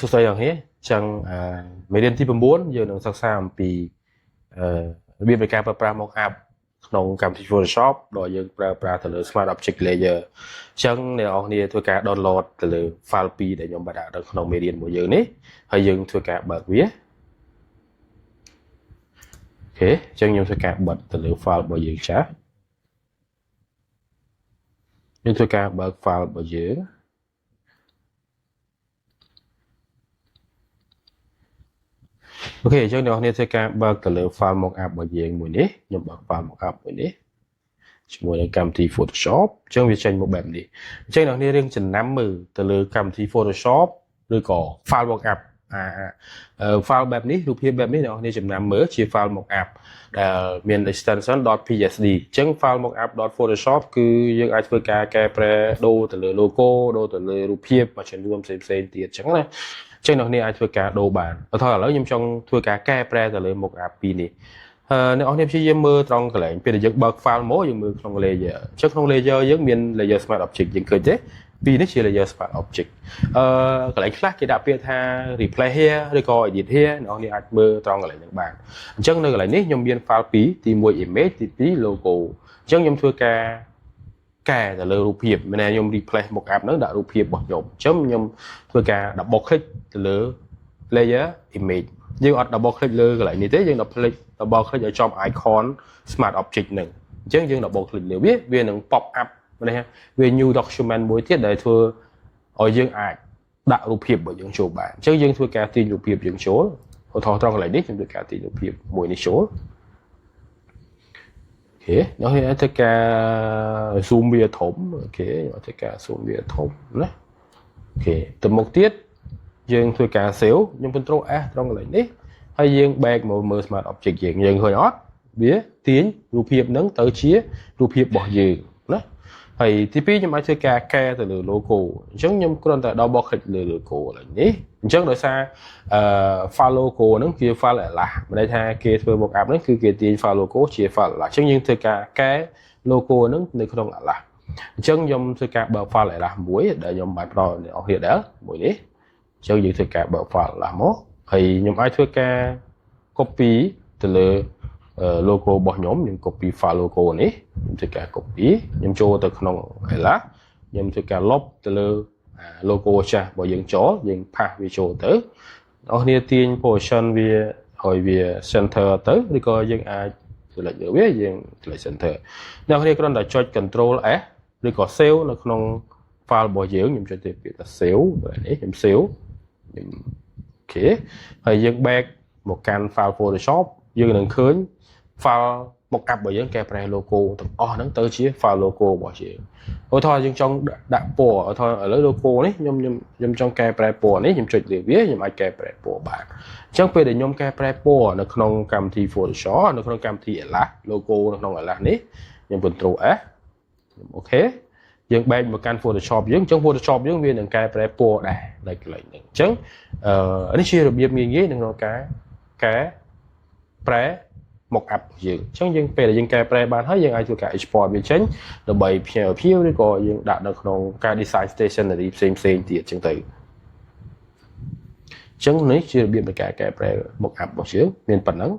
សួស្តីអ្នកនាងចឹងមេរៀនទី9យើងនឹងសិក្សាអំពីរបៀបនៃការប្រើប្រាស់ mock-up ក្នុងកម្មវិធី Photoshop ដែលយើងប្រើប្រាស់ទៅលើ Smart Object Layer ចឹងអ្នកនរគ្នាធ្វើការ download ទៅលើ file 2ដែលខ្ញុំបានដាក់នៅក្នុងមេរៀនរបស់យើងនេះហើយយើងធ្វើការបើកវាអូខេចឹងខ្ញុំធ្វើការបិទទៅលើ file របស់យើងចាស់យើងធ្វើការបើក file របស់យើងអូខេអញ្ចឹងអ្នកនរគ្នាធ្វើការបើកទៅលើ file mockup របស់យើងមួយនេះខ្ញុំបើក file mockup មួយនេះជាមួយនឹងកម្មវិធី Photoshop អញ្ចឹងវាចេញមកបែបនេះអញ្ចឹងអ្នកនរគ្នារៀងចំណាំមើលទៅលើកម្មវិធី Photoshop ឬក៏ file mockup file បែបនេះរូបភាពបែបនេះអ្នកនរគ្នាចំណាំមើលជា file mockup ដែលមាន extension .psd អញ្ចឹង file mockup.photoshop គឺយើងអាចធ្វើការកែប្រែដូរទៅលើ logo ដូរទៅលើរូបភាពមួយចំនួនផ្សេងៗទៀតអញ្ចឹងណាចឹងអ្នកនាងអាចធ្វើការដូរបានឧទាហរណ៍ឥឡូវខ្ញុំចង់ធ្វើការកែប្រែទៅលើ mockup 2នេះអ្នកនាងព្យាយាមមើលត្រង់កន្លែងពេលដែលយើងបើក file មកយើងមើលក្នុង layer អញ្ចឹងក្នុង layer យើងមាន layer smart object យើងឃើញទេពីនេះជា layer smart object កន្លែងខ្លះគេដាក់ពាក្យថា replace here ឬក៏ edit here អ្នកនាងអាចមើលត្រង់កន្លែងហ្នឹងបានអញ្ចឹងនៅកន្លែងនេះខ្ញុំមាន file 2ទី1 image ទី2 logo អញ្ចឹងខ្ញុំធ្វើការកែទៅលើរូបភាពមិនថាខ្ញុំ replace mockup ហ្នឹងដាក់រូបភាពរបស់ខ្ញុំអញ្ចឹងខ្ញុំធ្វើការ double click ទៅលើ layer image យើងអត់ double click លើកន្លែងនេះទេយើង double click ឲ្យចំ icon smart object ហ្នឹងអញ្ចឹងយើង double click លើវានឹង pop up នេះវា new document មួយទៀតដែលធ្វើឲ្យយើងអាចដាក់រូបភាពរបស់យើងចូលបានអញ្ចឹងយើងធ្វើការទាញរូបភាពយើងចូលឧទាហរណ៍ត្រង់កន្លែងនេះខ្ញុំធ្វើការទាញរូបភាពមួយនេះចូលអូខេដល់ហើយធ្វើការ zoom វាធំអូខេធ្វើការ zoom វាធំណាអូខេទៅមុខទៀតយើងធ្វើការ save ខ្ញុំ control S ត្រង់កន្លែងនេះហើយយើង back មកមើល smart object យើងឃើញអត់វាទាញរូបភាពហ្នឹងទៅជារូបភាពរបស់យើងណាហើយទី2ខ្ញុំអាចធ្វើការកែទៅលើ logo អញ្ចឹងខ្ញុំគ្រាន់តែ double click លើ logo កន្លែងនេះអញ្ចឹងដោយសារfile logo ហ្នឹងជា file LH មានន័យថាគេធ្វើ mockup ហ្នឹងគឺគេទាញ file logo ជា file LH អញ្ចឹងយើងធ្វើការកែ logo ហ្នឹងនៅក្នុង LH អញ្ចឹងខ្ញុំធ្វើការបើក file LH មួយដែលខ្ញុំបានផ្ដល់អ្នកនរគ្នាដែរមួយនេះអញ្ចឹងយើងធ្វើការបើក file LH មកហើយខ្ញុំអាចធ្វើការ copy ទៅលើlogo របស់ខ្ញុំ copy file logo នេះខ្ញុំធ្វើការ copy ខ្ញុំចូលទៅក្នុង LH ខ្ញុំធ្វើការលុបទៅលើ logo ចាស់របស់យើងចូលយើងផាសវាចូលទៅអ្នកនាងទាញ position វាឲ្យវា center ទៅឬក៏យើងអាច select លើវាយើង select center អ្នកនាងគ្រាន់តែចុច control S ឬក៏ save នៅក្នុង file របស់យើងខ្ញុំចុចទៅពាក្យថា save បែបនេះខ្ញុំ save ខ្ញុំអូខេហើយយើង back មកកាន់ file Photoshop យើងនឹងឃើញ file mockup របស់យើងកែប្រែ logo ទាំងអស់ហ្នឹងទៅជា file logo របស់យើងឧទាហរណ៍យើងចង់ដាក់ពណ៌ឧទាហរណ៍ឥឡូវ logo នេះខ្ញុំចង់កែប្រែពណ៌នេះខ្ញុំចុចលើវាខ្ញុំអាចកែប្រែពណ៌បានអញ្ចឹងពេលដែលខ្ញុំកែប្រែពណ៌នៅក្នុងកម្មវិធី Photoshop នៅក្នុងកម្មវិធី LH logo នៅក្នុង LH នេះខ្ញុំ control S ខ្ញុំអូខេយើង back មកកាន់ Photoshop យើងអញ្ចឹង Photoshop យើងវានឹងកែប្រែពណ៌ដែរនៅកន្លែងហ្នឹងអញ្ចឹងនេះជារបៀបងាយៗក្នុងការកែប្រែ mockup យើងអញ្ចឹងយើងពេលដែលយើងកែប្រែបានហើយយើងអាចធ្វើការ export វាចេញដើម្បីផ្ញើភ្ញៀវឬក៏យើងដាក់នៅក្នុងការ design stationery ផ្សេងទៀតអញ្ចឹងទៅអញ្ចឹងនេះជារបៀបនៃការកែប្រែ mockup របស់យើងមានប៉ុណ្ណឹង